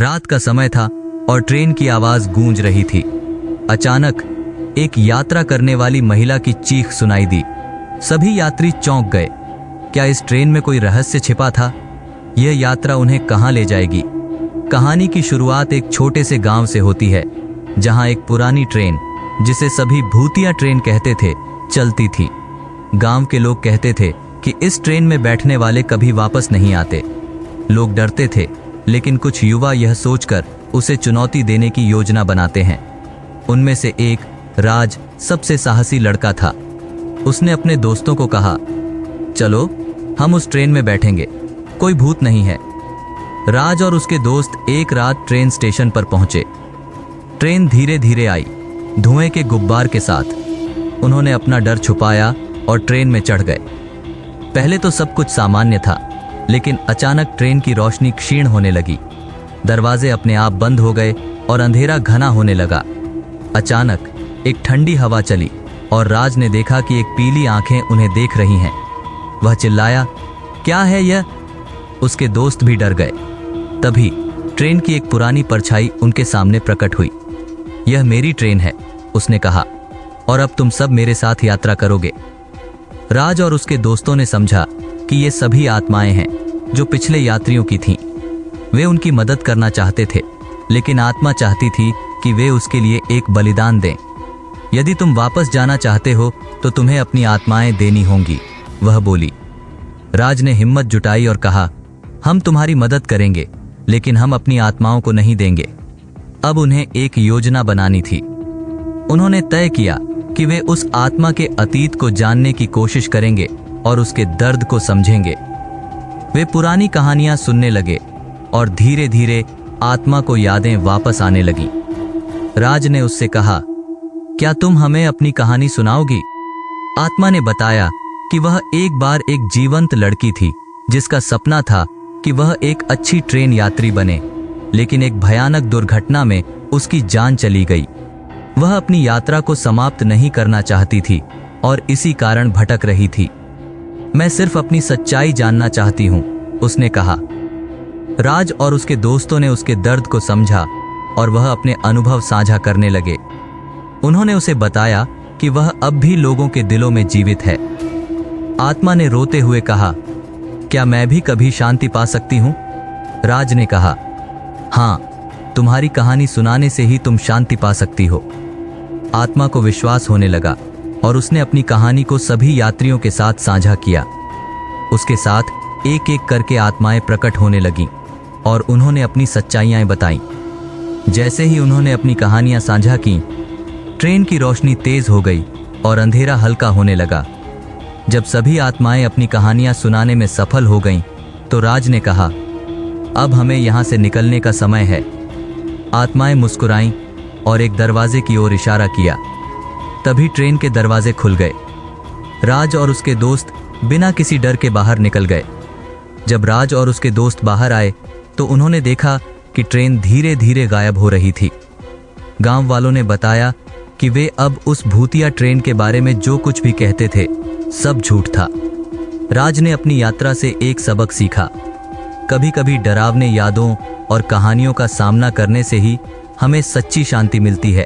रात का समय था और ट्रेन की आवाज गूंज रही थी। अचानक एक यात्रा करने वाली महिला की चीख सुनाई दी। सभी यात्री चौंक गए। क्या इस ट्रेन में कोई रहस्य छिपा था? यह यात्रा उन्हें कहां ले जाएगी? कहानी की शुरुआत एक छोटे से गांव से होती है, जहां एक पुरानी ट्रेन, जिसे सभी भूतिया ट्रेन कहते थे, चलती थी। गांव के लोग कहते थे कि इस ट्रेन में बैठने वाले कभी वापस नहीं आते। लोग डरते थे, लेकिन कुछ युवा यह सोचकर उसे चुनौती देने की योजना बनाते हैं। उनमें से एक राज सबसे साहसी लड़का था। उसने अपने दोस्तों को कहा, चलो हम उस ट्रेन में बैठेंगे, कोई भूत नहीं है। राज और उसके दोस्त एक रात ट्रेन स्टेशन पर पहुंचे। ट्रेन धीरे धीरे आई, धुएं के गुब्बार के साथ। उन्होंने अपना डर छुपाया और ट्रेन में चढ़ गए। पहले तो सब कुछ सामान्य था, लेकिन अचानक ट्रेन की रोशनी क्षीण होने लगी। दरवाजे अपने आप बंद हो गए और अंधेरा घना होने लगा। अचानक एक ठंडी हवा चली और राज ने देखा कि एक पीली आंखें उन्हें देख रही हैं। वह चिल्लाया, क्या है यह? उसके दोस्त भी डर गए। तभी ट्रेन की एक पुरानी परछाई उनके सामने प्रकट हुई। यह मेरी ट्रेन है, उसने कहा, और अब तुम सब मेरे साथ यात्रा करोगे। राज और उसके दोस्तों ने समझा कि ये सभी आत्माएं हैं जो पिछले यात्रियों की थीं। वे उनकी मदद करना चाहते थे, लेकिन आत्मा चाहती थी कि वे उसके लिए एक बलिदान दें। यदि तुम वापस जाना चाहते हो तो तुम्हें अपनी आत्माएं देनी होंगी, वह बोली। राज ने हिम्मत जुटाई और कहा, हम तुम्हारी मदद करेंगे, लेकिन हम अपनी आत्माओं को नहीं देंगे। अब उन्हें एक योजना बनानी थी। उन्होंने तय किया कि वे उस आत्मा के अतीत को जानने की कोशिश करेंगे और उसके दर्द को समझेंगे। वे पुरानी कहानियां सुनने लगे और धीरे धीरे आत्मा को यादें वापस आने लगी। राज ने उससे कहा, क्या तुम हमें अपनी कहानी सुनाओगी? आत्मा ने बताया कि वह एक बार एक जीवंत लड़की थी, जिसका सपना था कि वह एक अच्छी ट्रेन यात्री बने, लेकिन एक भयानक दुर्घटना में उसकी जान चली गई। वह अपनी यात्रा को समाप्त नहीं करना चाहती थी और इसी कारण भटक रही थी। मैं सिर्फ अपनी सच्चाई जानना चाहती हूं, उसने कहा। राज और उसके दोस्तों ने उसके दर्द को समझा और वह अपने अनुभव साझा करने लगे। उन्होंने उसे बताया कि वह अब भी लोगों के दिलों में जीवित है। आत्मा ने रोते हुए कहा, क्या मैं भी कभी शांति पा सकती हूं? राज ने कहा, हाँ, तुम्हारी कहानी सुनाने से ही तुम शांति पा सकती हो। आत्मा को विश्वास होने लगा और उसने अपनी कहानी को सभी यात्रियों के साथ साझा किया। उसके साथ एक एक करके आत्माएं प्रकट होने लगीं और उन्होंने अपनी सच्चाइयां बताईं। जैसे ही उन्होंने अपनी कहानियां साझा की, ट्रेन की रोशनी तेज हो गई और अंधेरा हल्का होने लगा। जब सभी आत्माएं अपनी कहानियां सुनाने में सफल हो गईं, तो राज ने कहा, अब हमें यहां से निकलने का समय है। आत्माएं मुस्कुराईं और एक दरवाजे की ओर इशारा किया। तभी ट्रेन के दरवाजे खुल गए। राज और उसके दोस्त बिना किसी डर के बाहर निकल गए। जब राज और उसके दोस्त बाहर आए तो उन्होंने देखा कि ट्रेन धीरे धीरे गायब हो रही थी। गांव वालों ने बताया कि वे अब उस भूतिया ट्रेन के बारे में जो कुछ भी कहते थे, सब झूठ था। राज ने अपनी यात्रा से एक सबक सीखा। कभी कभी डरावने यादों और कहानियों का सामना करने से ही हमें सच्ची शांति मिलती है।